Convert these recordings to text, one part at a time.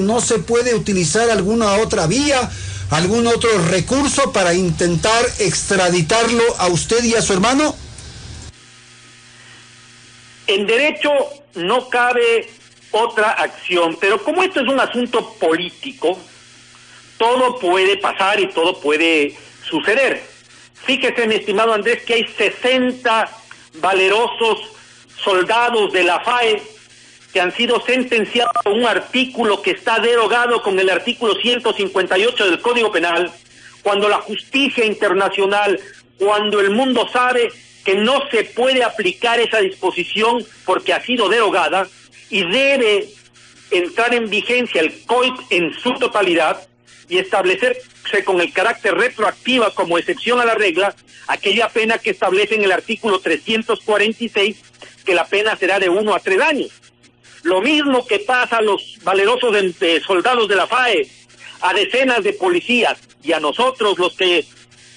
no se puede utilizar alguna otra vía, algún otro recurso para intentar extraditarlo a usted y a su hermano? En derecho no cabe otra acción, pero como esto es un asunto político, todo puede pasar y todo puede suceder. Fíjese, mi estimado Andrés, que hay 60 valerosos soldados de la FAE que han sido sentenciados con un artículo que está derogado con el artículo 158 del Código Penal, cuando la justicia internacional, cuando el mundo sabe que no se puede aplicar esa disposición porque ha sido derogada y debe entrar en vigencia el COIP en su totalidad y establecerse con el carácter retroactiva como excepción a la regla aquella pena que establece en el artículo 346, que la pena será de 1 a 3 años. Lo mismo que pasa a los valerosos soldados de la FAE, a decenas de policías y a nosotros los que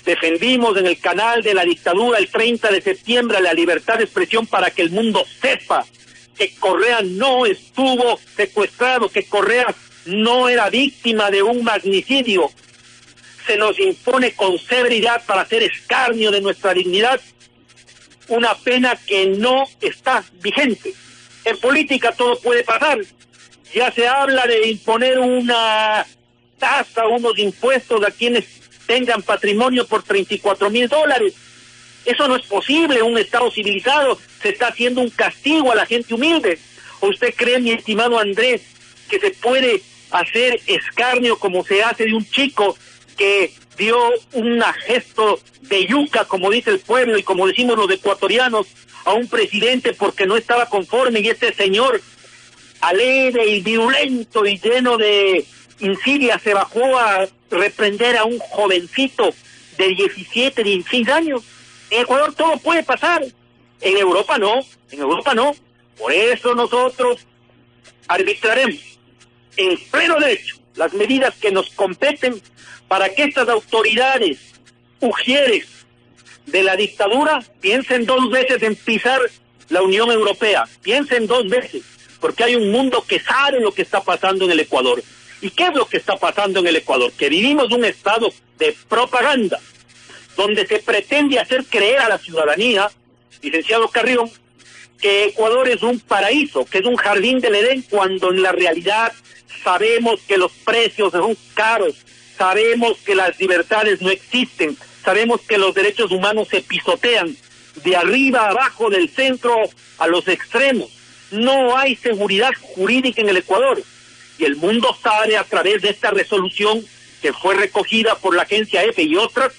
defendimos en el canal de la dictadura el 30 de septiembre la libertad de expresión para que el mundo sepa que Correa no estuvo secuestrado, que Correa no era víctima de un magnicidio. Se nos impone con severidad para hacer escarnio de nuestra dignidad una pena que no está vigente. En política todo puede pasar. Ya se habla de imponer una tasa, unos impuestos a quienes tengan patrimonio por $34,000. Eso no es posible. Un Estado civilizado se está haciendo un castigo a la gente humilde. ¿O usted cree, mi estimado Andrés, que se puede hacer escarnio como se hace de un chico que dio un gesto de yuca, como dice el pueblo y como decimos los ecuatorianos, a un presidente porque no estaba conforme, y este señor alegre y virulento y lleno de insidia se bajó a reprender a un jovencito de 17, 16 años? En Ecuador todo puede pasar, en Europa no, Por eso nosotros arbitraremos en pleno derecho las medidas que nos competen para que estas autoridades ujieres de la dictadura piensen 2 veces en pisar la Unión Europea, piensen 2 veces, porque hay un mundo que sabe lo que está pasando en el Ecuador. ¿Y qué es lo que está pasando en el Ecuador? Que vivimos un estado de propaganda, donde se pretende hacer creer a la ciudadanía, licenciado Carrión, que Ecuador es un paraíso, que es un jardín del Edén, cuando en la realidad sabemos que los precios son caros, sabemos que las libertades no existen, sabemos que los derechos humanos se pisotean de arriba a abajo, del centro a los extremos. No hay seguridad jurídica en el Ecuador. Y el mundo sabe, a través de esta resolución que fue recogida por la agencia EFE y otras,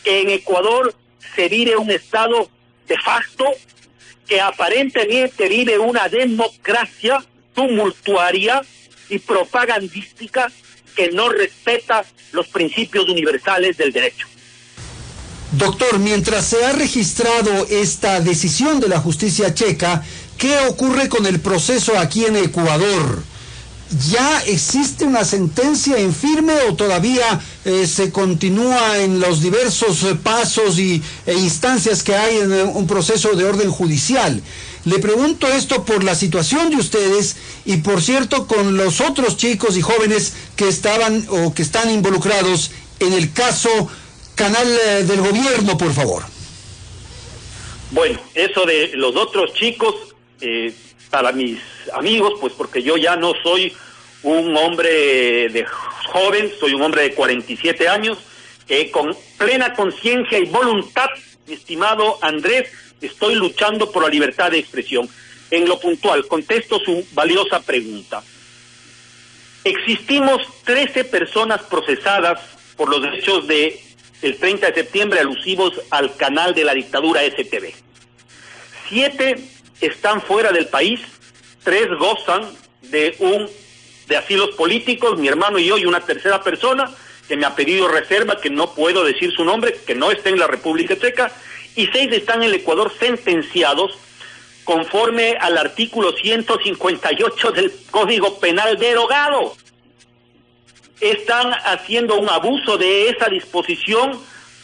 que en Ecuador se vive un estado de facto, que aparentemente vive una democracia tumultuaria y propagandística que no respeta los principios universales del derecho. Doctor, mientras se ha registrado esta decisión de la justicia checa, ¿qué ocurre con el proceso aquí en Ecuador? ¿Ya existe una sentencia en firme o todavía se continúa en los diversos pasos e instancias que hay en un proceso de orden judicial? Le pregunto esto por la situación de ustedes y, por cierto, con los otros chicos y jóvenes que estaban o que están involucrados en el caso Canal del Gobierno, por favor. Bueno, eso de los otros chicos, para mis amigos, pues porque yo ya no soy un hombre de joven, soy un hombre de 47 años, con plena conciencia y voluntad, mi estimado Andrés, estoy luchando por la libertad de expresión. En lo puntual, contesto su valiosa pregunta. Existimos 13 personas procesadas por los hechos del 30 de septiembre alusivos al canal de la dictadura STV. 7 están fuera del país, 3 gozan de asilos políticos, mi hermano y yo, y una tercera persona que me ha pedido reserva, que no puedo decir su nombre, que no está en la República Checa, y 6 están en el Ecuador sentenciados conforme al artículo 158 del Código Penal derogado. Están haciendo un abuso de esa disposición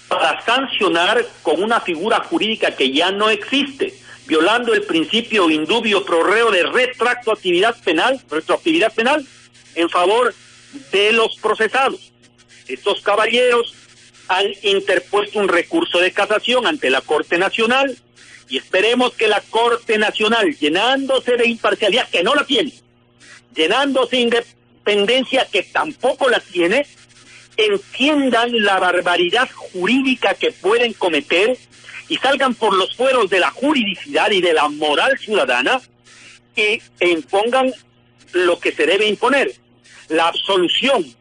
para sancionar con una figura jurídica que ya no existe, violando el principio indubio pro reo de retroactividad penal, en favor de los procesados. Estos caballeros han interpuesto un recurso de casación ante la Corte Nacional y esperemos que la Corte Nacional, llenándose de imparcialidad, que no la tiene, llenándose de independencia, que tampoco la tiene, entiendan la barbaridad jurídica que pueden cometer y salgan por los fueros de la juridicidad y de la moral ciudadana e impongan lo que se debe imponer, la absolución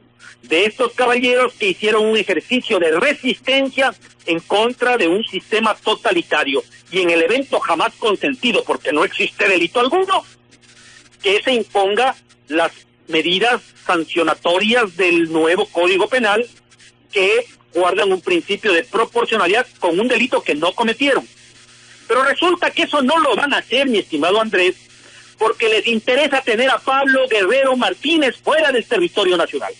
de estos caballeros que hicieron un ejercicio de resistencia en contra de un sistema totalitario y en el evento jamás consentido, porque no existe delito alguno, que se imponga las medidas sancionatorias del nuevo Código Penal que guardan un principio de proporcionalidad con un delito que no cometieron. Pero resulta que eso no lo van a hacer, mi estimado Andrés, porque les interesa tener a Pablo Guerrero Martínez fuera del territorio nacional,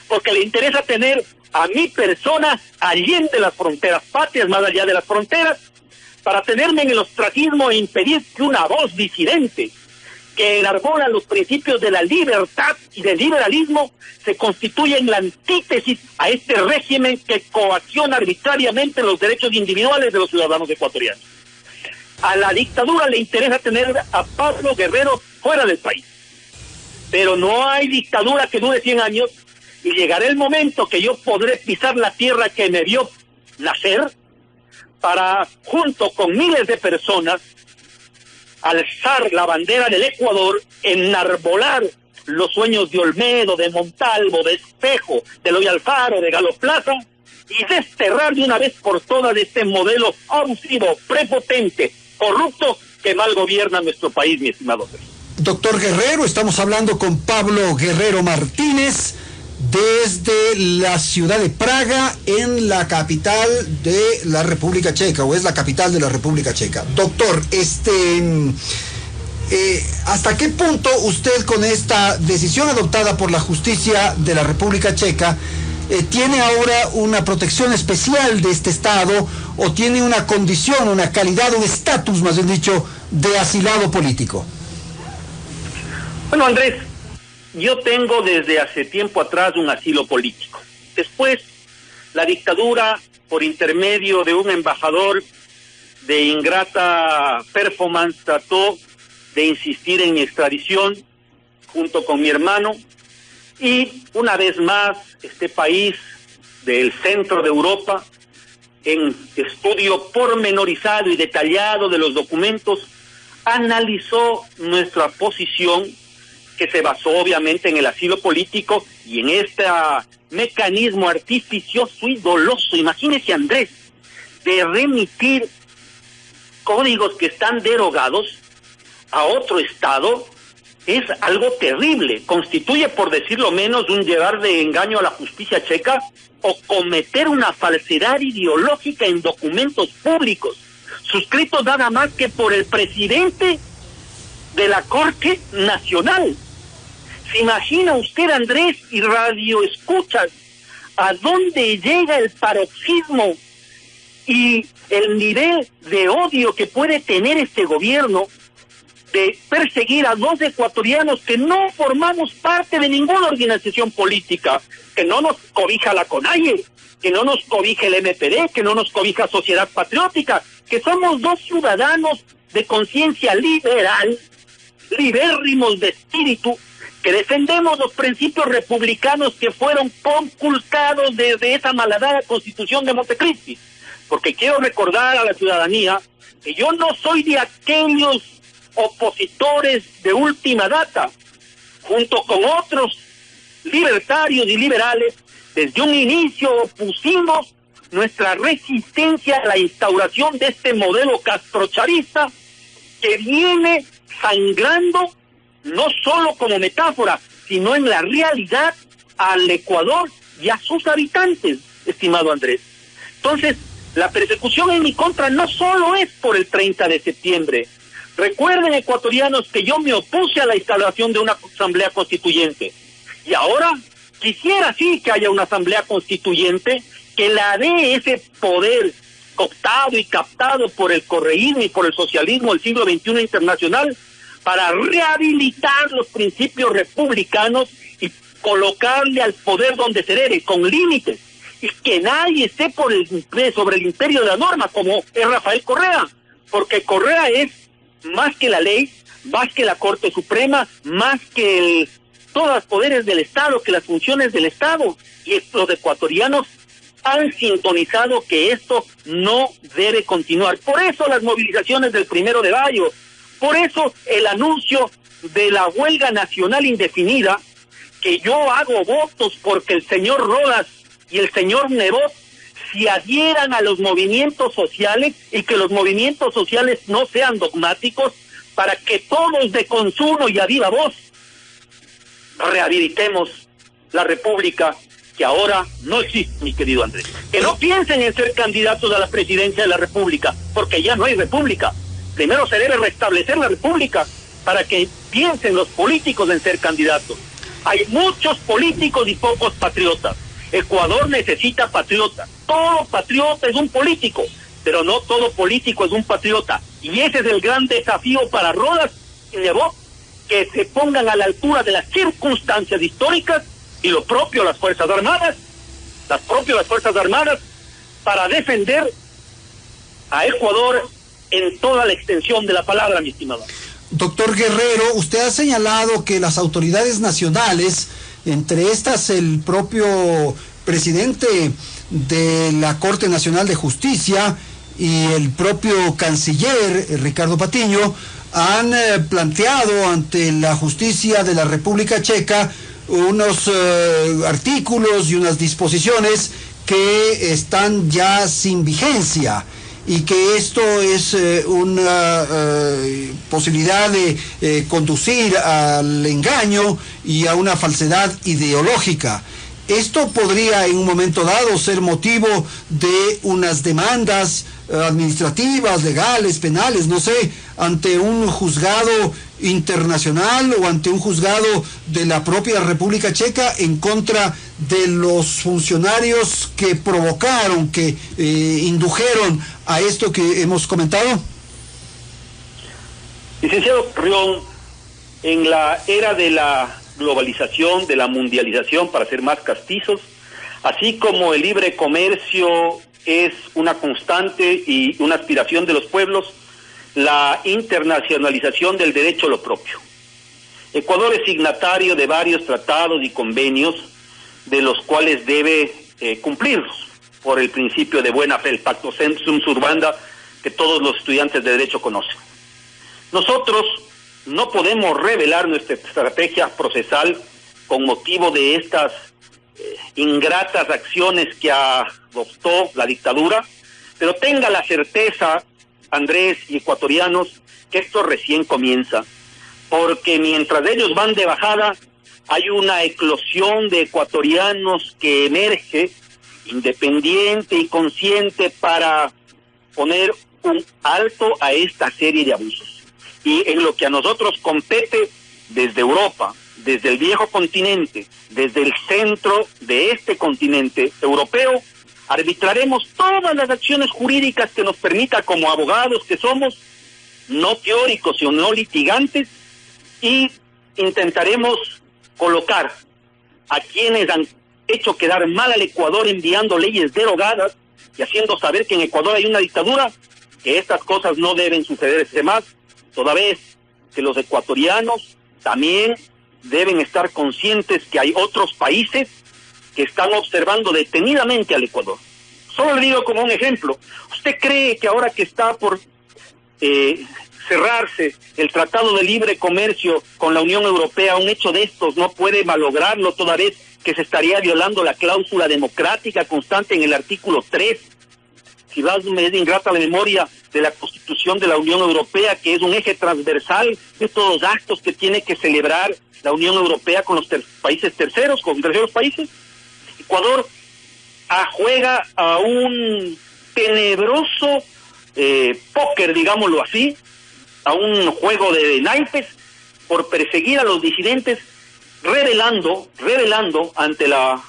porque le interesa tener a mi persona allende las fronteras patrias, más allá de las fronteras, para tenerme en el ostracismo e impedir que una voz disidente que enarbola los principios de la libertad y del liberalismo se constituya en la antítesis a este régimen que coacciona arbitrariamente los derechos individuales de los ciudadanos ecuatorianos. A la dictadura le interesa tener a Pablo Guerrero fuera del país, pero no hay dictadura que dure 100 años y llegará el momento que yo podré pisar la tierra que me vio nacer para, junto con miles de personas, alzar la bandera del Ecuador, enarbolar los sueños de Olmedo, de Montalvo, de Espejo, de Eloy Alfaro, de Galo Plaza, y desterrar de una vez por todas este modelo abusivo, prepotente, corrupto, que mal gobierna nuestro país, mi estimado. Doctor Guerrero, estamos hablando con Pablo Guerrero Martínez desde la ciudad de Praga, en la capital de la República Checa, o es la capital de la República Checa. Doctor, ¿hasta qué punto usted, con esta decisión adoptada por la justicia de la República Checa, tiene ahora una protección especial de este Estado, o tiene una condición, una calidad, un estatus, más bien dicho, de asilado político? Bueno, Andrés, yo tengo desde hace tiempo atrás un asilo político. Después, la dictadura, por intermedio de un embajador de ingrata performance, trató de insistir en mi extradición junto con mi hermano, y una vez más este país del centro de Europa, en estudio pormenorizado y detallado de los documentos, analizó nuestra posición, que se basó obviamente en el asilo político y en este mecanismo artificioso y doloso, imagínese, Andrés, de remitir códigos que están derogados a otro Estado. Es algo terrible, constituye, por decirlo menos, un llevar de engaño a la justicia checa o cometer una falsedad ideológica en documentos públicos, suscritos nada más que por el presidente de la Corte Nacional. ¿Se imagina usted, Andrés, y radio escuchas, a dónde llega el paroxismo y el nivel de odio que puede tener este gobierno de perseguir a 2 ecuatorianos que no formamos parte de ninguna organización política, que no nos cobija la CONAIE, que no nos cobija el MPD, que no nos cobija Sociedad Patriótica, que somos 2 ciudadanos de conciencia liberal, libérrimos de espíritu, que defendemos los principios republicanos que fueron conculcados desde esa malhadada Constitución de Montecristi. Porque quiero recordar a la ciudadanía que yo no soy de aquellos opositores de última data. Junto con otros libertarios y liberales, desde un inicio opusimos nuestra resistencia a la instauración de este modelo castrocharista que viene sangrando no solo como metáfora, sino en la realidad al Ecuador y a sus habitantes, estimado Andrés. Entonces, la persecución en mi contra no solo es por el 30 de septiembre. Recuerden, ecuatorianos, que yo me opuse a la instalación de una asamblea constituyente. Y ahora quisiera sí que haya una asamblea constituyente que la dé ese poder cooptado y captado por el correísmo y por el socialismo del siglo XXI internacional para rehabilitar los principios republicanos y colocarle al poder donde se debe, con límites, y que nadie esté sobre el imperio de la norma, como es Rafael Correa, porque Correa es más que la ley, más que la Corte Suprema, más que todos los poderes del Estado, que las funciones del Estado, y los ecuatorianos han sintonizado que esto no debe continuar. Por eso las movilizaciones del 1 de mayo, por eso el anuncio de la huelga nacional indefinida, que yo hago votos porque el señor Rodas y el señor Nebot se adhieran a los movimientos sociales y que los movimientos sociales no sean dogmáticos, para que todos de consumo y a viva voz rehabilitemos la república que ahora no existe, mi querido Andrés. Que no piensen en ser candidatos a la presidencia de la república, porque ya no hay república. Primero se debe restablecer la república para que piensen los políticos en ser candidatos. Hay muchos políticos y pocos patriotas. Ecuador necesita patriotas. Todo patriota es un político, pero no todo político es un patriota. Y ese es el gran desafío para Rodas y Nebot, que se pongan a la altura de las circunstancias históricas, y lo propio las Fuerzas Armadas, para defender a Ecuador en toda la extensión de la palabra, mi estimado. Doctor Guerrero, usted ha señalado que las autoridades nacionales, entre estas el propio presidente de la Corte Nacional de Justicia y el propio canciller Ricardo Patiño, han planteado ante la justicia de la República Checa unos artículos y unas disposiciones que están ya sin vigencia, y que esto es una posibilidad de conducir al engaño y a una falsedad ideológica. Esto podría en un momento dado ser motivo de unas demandas administrativas, legales, penales, no sé, ante un juzgado internacional o ante un juzgado de la propia República Checa en contra de los funcionarios que provocaron, que indujeron a esto que hemos comentado. Licenciado Rión, en la era de la globalización, de la mundialización, para ser más castizos, así como el libre comercio es una constante y una aspiración de los pueblos, la internacionalización del derecho lo propio. Ecuador es signatario de varios tratados y convenios de los cuales debe cumplirlos por el principio de buena fe, el pacto sum servanda, que todos los estudiantes de derecho conocen. Nosotros no podemos revelar nuestra estrategia procesal con motivo de estas ingratas acciones que adoptó la dictadura, pero tenga la certeza, Andrés y ecuatorianos, que esto recién comienza, porque mientras ellos van de bajada, hay una eclosión de ecuatorianos que emerge, independiente y consciente, para poner un alto a esta serie de abusos. Y en lo que a nosotros compete, desde Europa, desde el viejo continente, desde el centro de este continente europeo, arbitraremos todas las acciones jurídicas que nos permita, como abogados que somos, no teóricos sino no litigantes, y intentaremos colocar a quienes han hecho quedar mal al Ecuador enviando leyes derogadas y haciendo saber que en Ecuador hay una dictadura, que estas cosas no deben sucederse más, toda vez que los ecuatorianos también deben estar conscientes que hay otros países que están observando detenidamente al Ecuador. Solo le digo como un ejemplo, ¿usted cree que ahora que está por cerrarse el Tratado de Libre Comercio con la Unión Europea, un hecho de estos no puede malograrlo, toda vez que se estaría violando la cláusula democrática constante en el artículo 3? Si me es ingrata la memoria de la Constitución de la Unión Europea, que es un eje transversal de todos los actos que tiene que celebrar la Unión Europea con los países terceros, con terceros países. Ecuador juega a un tenebroso póker, digámoslo así, a un juego de naipes por perseguir a los disidentes, revelando ante la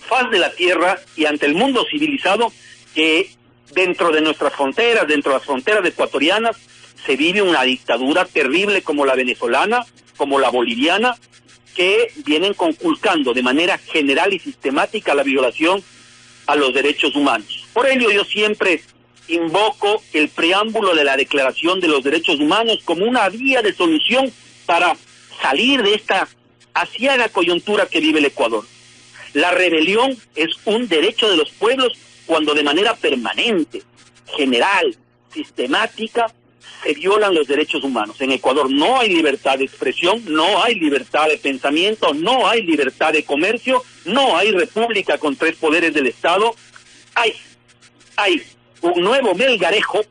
faz de la tierra y ante el mundo civilizado que dentro de nuestras fronteras, dentro de las fronteras ecuatorianas, se vive una dictadura terrible como la venezolana, como la boliviana, que vienen conculcando de manera general y sistemática la violación a los derechos humanos. Por ello yo siempre invoco el preámbulo de la Declaración de los Derechos Humanos como una vía de solución para salir de esta aciaga coyuntura que vive el Ecuador. La rebelión es un derecho de los pueblos cuando de manera permanente, general, sistemática, se violan los derechos humanos. En Ecuador no hay libertad de expresión, no hay libertad de pensamiento, no hay libertad de comercio, no hay república con 3 poderes del Estado. Hay un nuevo melgarejo,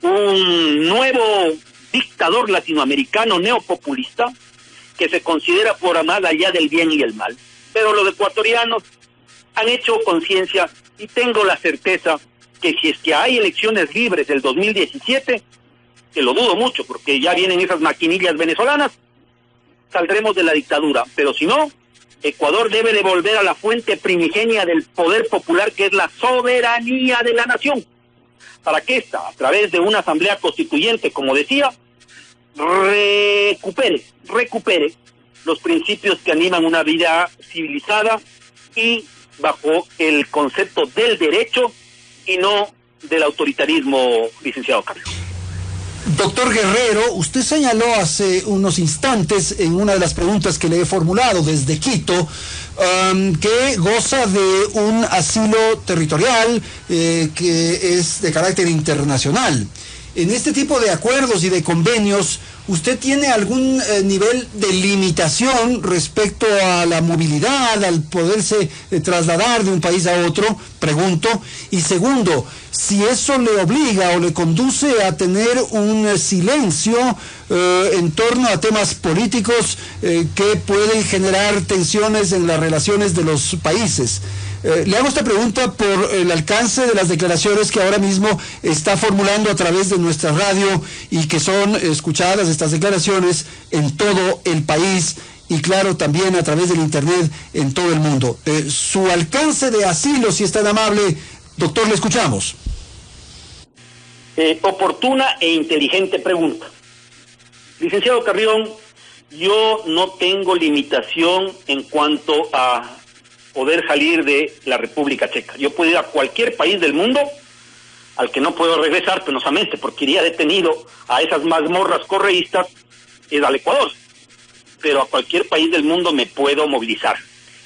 un nuevo dictador latinoamericano neopopulista que se considera por más allá del bien y el mal. Pero los ecuatorianos han hecho conciencia y tengo la certeza que si es que hay elecciones libres del 2017, que lo dudo mucho porque ya vienen esas maquinillas venezolanas, saldremos de la dictadura. Pero si no, Ecuador debe de volver a la fuente primigenia del poder popular, que es la soberanía de la nación, para que ésta, a través de una asamblea constituyente, como decía, recupere los principios que animan una vida civilizada y bajo el concepto del derecho y no del autoritarismo, licenciado Carlos. Doctor Guerrero, usted señaló hace unos instantes en una de las preguntas que le he formulado desde Quito, que goza de un asilo territorial que es de carácter internacional. En este tipo de acuerdos y de convenios, ¿usted tiene algún nivel de limitación respecto a la movilidad, al poderse trasladar de un país a otro? Pregunto. Y segundo, si eso le obliga o le conduce a tener un silencio en torno a temas políticos que pueden generar tensiones en las relaciones de los países. Le hago esta pregunta por el alcance de las declaraciones que ahora mismo está formulando a través de nuestra radio y que son escuchadas estas declaraciones en todo el país y claro también a través del internet en todo el mundo. Su alcance de asilo, si es tan amable, doctor, le escuchamos. Oportuna e inteligente pregunta. Licenciado Carrión, yo no tengo limitación en cuanto a poder salir de la República Checa. Yo puedo ir a cualquier país del mundo al que no puedo regresar penosamente porque iría detenido a esas mazmorras correístas, es al Ecuador. Pero a cualquier país del mundo me puedo movilizar.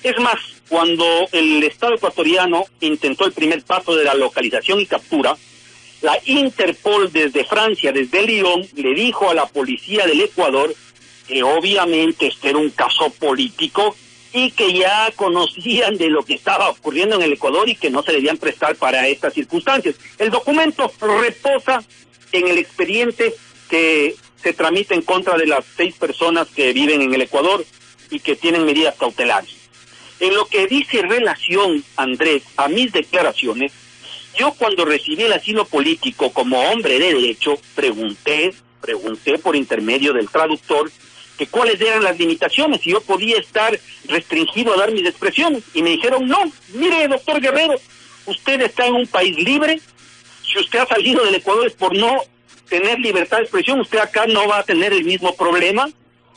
Es más, cuando el Estado ecuatoriano intentó el primer paso de la localización y captura, la Interpol desde Francia, desde Lyon, le dijo a la policía del Ecuador que obviamente este era un caso político y que ya conocían de lo que estaba ocurriendo en el Ecuador y que no se debían prestar para estas circunstancias. El documento reposa en el expediente que se tramita en contra de las 6 personas que viven en el Ecuador y que tienen medidas cautelares. En lo que dice relación, Andrés, a mis declaraciones, yo cuando recibí el asilo político como hombre de derecho, pregunté por intermedio del traductor que cuáles eran las limitaciones, si yo podía estar restringido a dar mis expresiones, y me dijeron, no, mire, doctor Guerrero, usted está en un país libre, si usted ha salido del Ecuador es por no tener libertad de expresión, usted acá no va a tener el mismo problema,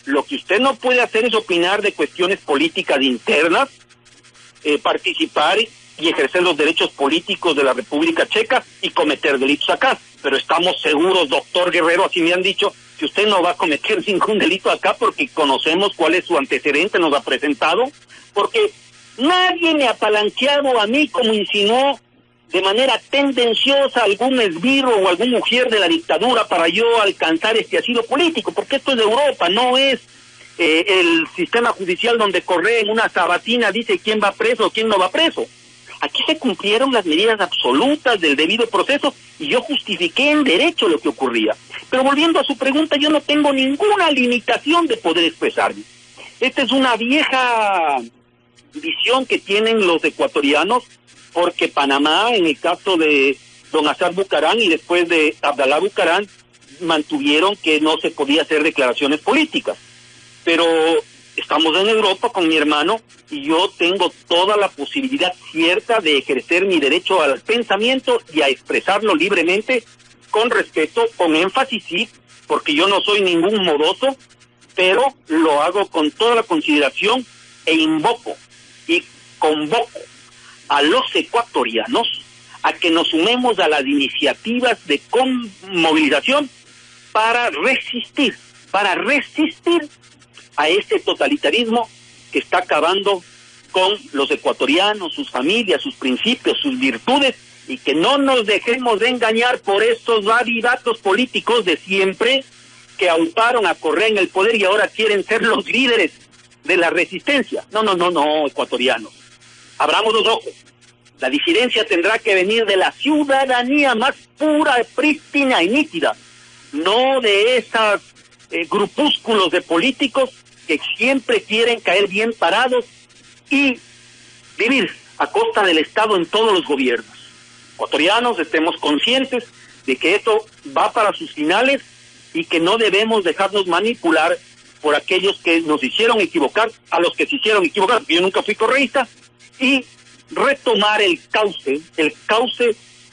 lo que usted no puede hacer es opinar de cuestiones políticas internas, participar y ejercer los derechos políticos de la República Checa y cometer delitos acá, pero estamos seguros, doctor Guerrero, así me han dicho, que usted no va a cometer ningún delito acá porque conocemos cuál es su antecedente, nos ha presentado, porque nadie me ha palanqueado a mí como insinuó de manera tendenciosa algún esbirro o algún mujer de la dictadura para yo alcanzar este asilo político, porque esto es de Europa, no es el sistema judicial donde corre en una sabatina, dice quién va preso o quién no va preso. Aquí se cumplieron las medidas absolutas del debido proceso y yo justifiqué en derecho lo que ocurría. Pero volviendo a su pregunta, yo no tengo ninguna limitación de poder expresarme. Esta es una vieja visión que tienen los ecuatorianos, porque Panamá, en el caso de don Azar Bucarán y después de Abdalá Bucarán, mantuvieron que no se podía hacer declaraciones políticas. Pero estamos en Europa con mi hermano y yo tengo toda la posibilidad cierta de ejercer mi derecho al pensamiento y a expresarlo libremente con respeto, con énfasis, sí, porque yo no soy ningún moroso, pero lo hago con toda la consideración e invoco y convoco a los ecuatorianos a que nos sumemos a las iniciativas de movilización para resistir a este totalitarismo que está acabando con los ecuatorianos, sus familias, sus principios, sus virtudes, y que no nos dejemos de engañar por estos validatos políticos de siempre que auparon a Correa en el poder y ahora quieren ser los líderes de la resistencia. No, ecuatorianos. Abramos los ojos. La disidencia tendrá que venir de la ciudadanía más pura, prístina y nítida, no de esos grupúsculos de políticos que siempre quieren caer bien parados y vivir a costa del Estado en todos los gobiernos. Ecuatorianos, estemos conscientes de que esto va para sus finales y que no debemos dejarnos manipular por aquellos que nos hicieron equivocar, a los que se hicieron equivocar, porque yo nunca fui correísta, y retomar el cauce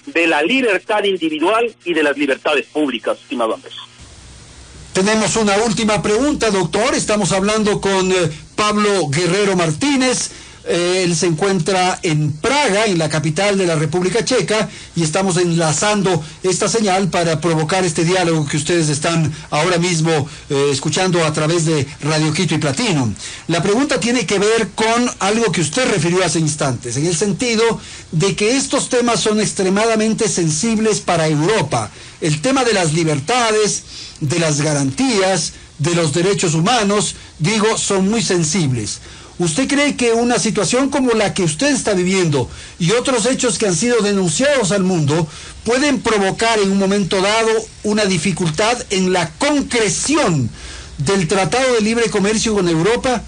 de la libertad individual y de las libertades públicas, estimado Andrés. Tenemos una última pregunta, doctor. Estamos hablando con Pablo Guerrero Martínez. Él se encuentra en Praga, en la capital de la República Checa, y estamos enlazando esta señal para provocar este diálogo que ustedes están ahora mismo escuchando a través de Radio Quito y Platino. La pregunta tiene que ver con algo que usted refirió hace instantes, en el sentido de que estos temas son extremadamente sensibles para Europa. El tema de las libertades, de las garantías, de los derechos humanos, son muy sensibles. ¿Usted cree que una situación como la que usted está viviendo y otros hechos que han sido denunciados al mundo pueden provocar en un momento dado una dificultad en la concreción del Tratado de Libre Comercio con Europa?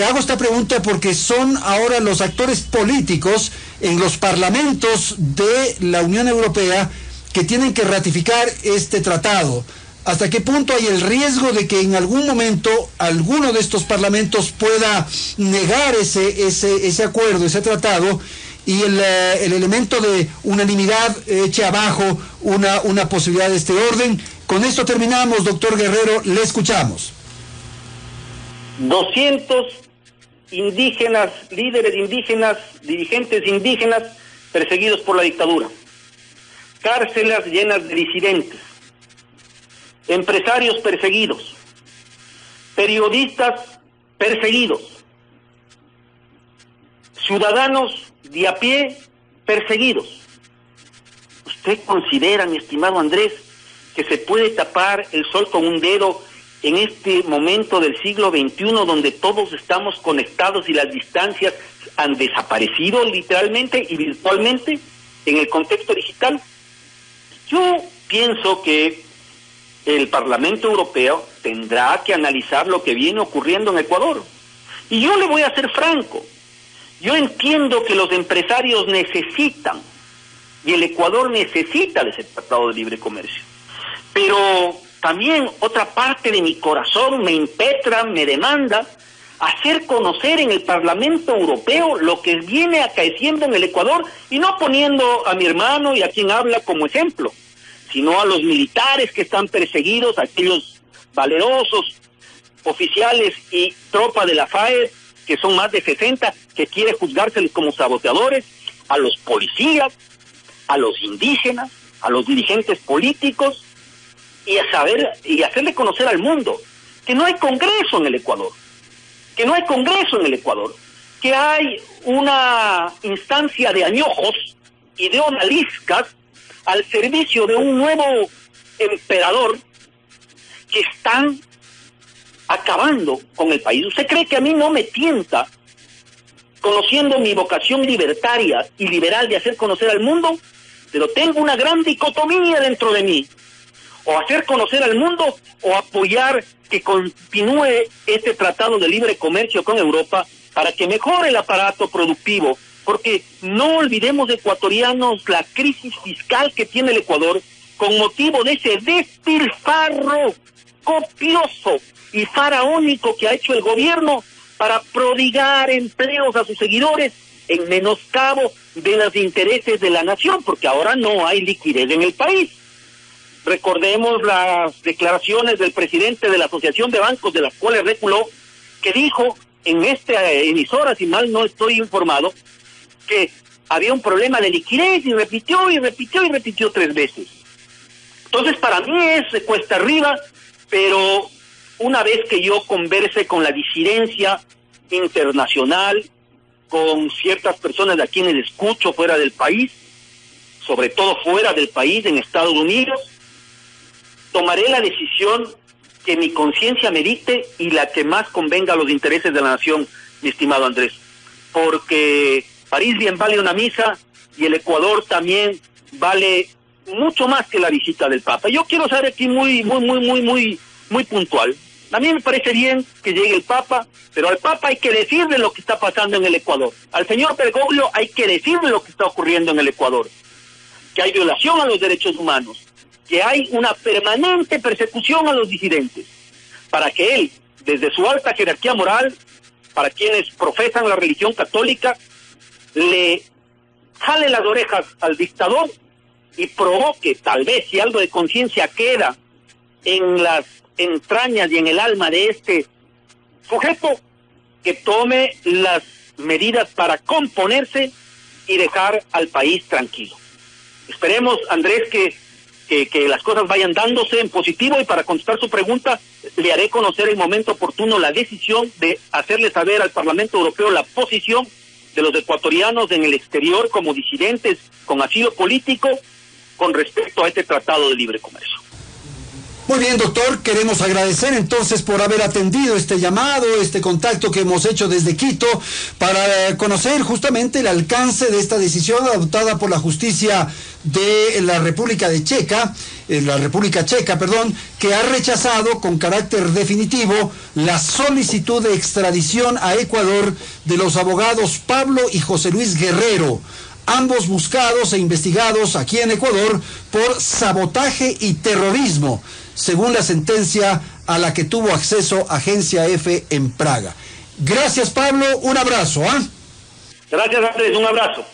Hago esta pregunta porque son ahora los actores políticos en los parlamentos de la Unión Europea que tienen que ratificar este tratado. ¿Hasta qué punto hay el riesgo de que en algún momento alguno de estos parlamentos pueda negar ese acuerdo, ese tratado, y el elemento de unanimidad eche abajo una posibilidad de este orden? Con esto terminamos, doctor Guerrero, le escuchamos. 200 indígenas, líderes indígenas, dirigentes indígenas perseguidos por la dictadura. Cárceles llenas de disidentes. Empresarios perseguidos, periodistas perseguidos, ciudadanos de a pie perseguidos. ¿Usted considera, mi estimado Andrés, que se puede tapar el sol con un dedo en este momento del siglo XXI donde todos estamos conectados y las distancias han desaparecido literalmente y virtualmente en el contexto digital? Yo pienso que el Parlamento Europeo tendrá que analizar lo que viene ocurriendo en Ecuador. Y yo le voy a ser franco. Yo entiendo que los empresarios necesitan, y el Ecuador necesita de ese Tratado de Libre Comercio. Pero también otra parte de mi corazón me impetra, me demanda hacer conocer en el Parlamento Europeo lo que viene acaeciendo en el Ecuador, y no poniendo a mi hermano y a quien habla como ejemplo, sino a los militares que están perseguidos, a aquellos valerosos oficiales y tropa de la FAED, que son más de 60, que quiere juzgárseles como saboteadores, a los policías, a los indígenas, a los dirigentes políticos, y hacerle conocer al mundo que no hay Congreso en el Ecuador, que hay una instancia de añojos y de odaliscas al servicio de un nuevo emperador que están acabando con el país. ¿Usted cree que a mí no me tienta, conociendo mi vocación libertaria y liberal de hacer conocer al mundo? Pero tengo una gran dicotomía dentro de mí: o hacer conocer al mundo o apoyar que continúe este tratado de libre comercio con Europa para que mejore el aparato productivo. Porque no olvidemos, ecuatorianos, la crisis fiscal que tiene el Ecuador con motivo de ese despilfarro copioso y faraónico que ha hecho el gobierno para prodigar empleos a sus seguidores en menoscabo de los intereses de la nación, porque ahora no hay liquidez en el país. Recordemos las declaraciones del presidente de la Asociación de Bancos, de las cuales reculó, que dijo en esta emisora, si mal no estoy informado, que había un problema de liquidez, y repitió 3 veces. Entonces, para mí es cuesta arriba, pero una vez que yo converse con la disidencia internacional, con ciertas personas a quienes escucho fuera del país, sobre todo fuera del país, en Estados Unidos, tomaré la decisión que mi conciencia me dicte y la que más convenga a los intereses de la nación, mi estimado Andrés. Porque París bien vale una misa y el Ecuador también vale mucho más que la visita del Papa. Yo quiero ser aquí muy puntual. A mí me parece bien que llegue el Papa, pero al Papa hay que decirle lo que está pasando en el Ecuador. Al señor Bergoglio hay que decirle lo que está ocurriendo en el Ecuador. Que hay violación a los derechos humanos, que hay una permanente persecución a los disidentes, para que él, desde su alta jerarquía moral, para quienes profesan la religión católica, le jale las orejas al dictador y provoque, tal vez si algo de conciencia queda en las entrañas y en el alma de este sujeto, que tome las medidas para componerse y dejar al país tranquilo. Esperemos, Andrés, que las cosas vayan dándose en positivo, y para contestar su pregunta, le haré conocer el momento oportuno la decisión de hacerle saber al Parlamento Europeo la posición de los ecuatorianos en el exterior como disidentes con asilo político con respecto a este Tratado de Libre Comercio. Muy bien, doctor, queremos agradecer entonces por haber atendido este llamado, este contacto que hemos hecho desde Quito para conocer justamente el alcance de esta decisión adoptada por la justicia de la República Checa, que ha rechazado con carácter definitivo la solicitud de extradición a Ecuador de los abogados Pablo y José Luis Guerrero, ambos buscados e investigados aquí en Ecuador por sabotaje y terrorismo, según la sentencia a la que tuvo acceso Agencia F en Praga. Gracias, Pablo, un abrazo. Gracias, Andrés, un abrazo.